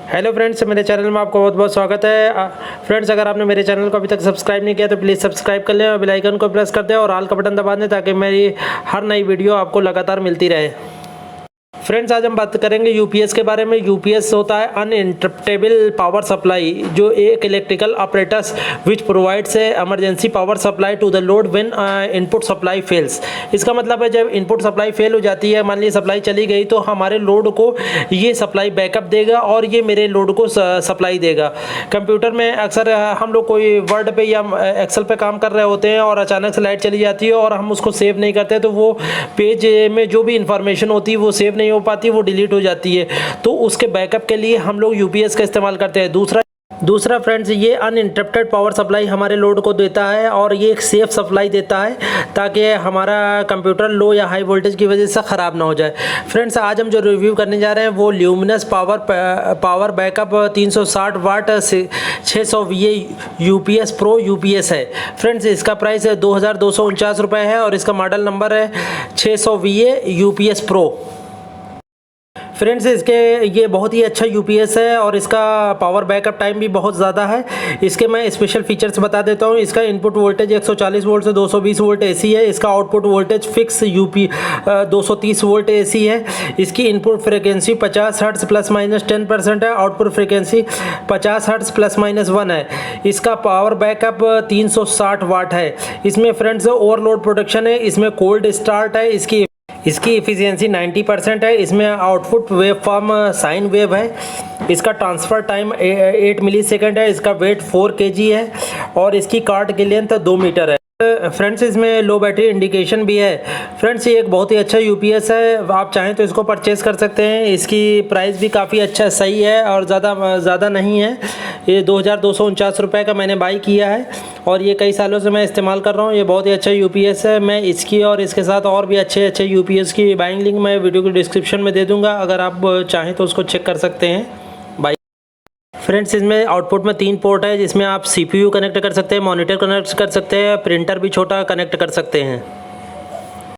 Hello friends, मेरे channel में आपका बहुत बहुत स्वागत है। फ्रेंड्स, अगर आपने मेरे चैनल को अभी तक सब्सक्राइब नहीं किया तो प्लीज़ सब्सक्राइब कर लें और बेल आइकन को प्रेस कर दें और ऑल का बटन दबा दें ताकि मेरी हर नई वीडियो आपको लगातार मिलती रहे। फ्रेंड्स, आज हम बात करेंगे यूपीएस के बारे में। यूपीएस होता है अनइंटरप्टेबल पावर सप्लाई, जो एक electrical operators which provides emergency power supply to the load when input supply fails. इसका मतलब है जब इनपुट सप्लाई फेल हो जाती है, मान लीजिए सप्लाई चली गई, तो हमारे लोड को ये सप्लाई बैकअप देगा और ये मेरे लोड को सप्लाई देगा। कंप्यूटर में अक्सर हम लोग कोई वर्ड पे या एक्सेल पे काम कर रहे होते हैं और अचानक से लाइट चली जाती है और हम उसको सेव नहीं करते, तो वो पेज में जो भी इंफॉर्मेशन होती है वो सेव नहीं हो पाती, वो डिलीट हो जाती है। तो उसके बैकअप के लिए हम लोग यूपीएस का इस्तेमाल करते हैं। दूसरा फ्रेंड्स, ये अनइंटरप्टेड पावर सप्लाई हमारे लोड को देता है और ये एक सेफ सप्लाई देता है ताकि हमारा कंप्यूटर लो या हाई वोल्टेज की वजह से ख़राब ना हो जाए। फ्रेंड्स, आज हम जो रिव्यू करने जा रहे हैं वो ल्यूमिनस पावर बैकअप 360 वाट 600 VA UPS प्रो UPS है। फ्रेंड्स, इसका प्राइस 2249 रुपये है और इसका मॉडल नंबर है 600 VA UPS प्रो। फ्रेंड्स, ये बहुत ही अच्छा यूपीएस है और इसका पावर बैकअप टाइम भी बहुत ज़्यादा है। इसके मैं स्पेशल फीचर्स बता देता हूँ। इसका इनपुट वोल्टेज 140 वोल्ट से 220 वोल्ट एसी है। इसका output voltage fix 230 volt AC है। इसकी input frequency 50 hertz plus minus 10% है। Output frequency 50 hertz plus minus 1 है। इसका पावर बैकअप 360 वाट है। इसमें फ्रेंड्स ओवरलोड प्रोटेक्शन है। इसमें कोल्ड स्टार्ट है। इसकी एफिशिएंसी 90% है। इसमें output wave form sine wave है। इसका ट्रांसफ़र टाइम 8 मिलीसेकंड है। इसका वेट 4 kg है और इसकी कार्ड की लेंथ 2 मीटर है। फ्रेंड्स, इसमें लो बैटरी इंडिकेशन भी है। फ्रेंड्स, ये एक बहुत ही अच्छा यूपीएस है, आप चाहें तो इसको परचेज़ कर सकते हैं। इसकी प्राइस भी काफ़ी अच्छा सही है और ज़्यादा नहीं है। ये 2249 रुपये का मैंने बाई किया है और ये कई सालों से मैं इस्तेमाल कर रहा हूँ। ये बहुत ही अच्छा यूपीएस है। मैं इसकी और इसके साथ और भी अच्छे यूपीएस की बाइंग लिंक मैं वीडियो की डिस्क्रिप्शन में दे दूँगा, अगर आप चाहें तो उसको चेक कर सकते हैं। फ्रेंड्स, इसमें आउटपुट में 3 पोर्ट है जिसमें आप CPU कनेक्ट कर सकते हैं, मॉनिटर कनेक्ट कर सकते हैं, प्रिंटर भी छोटा कनेक्ट कर सकते हैं।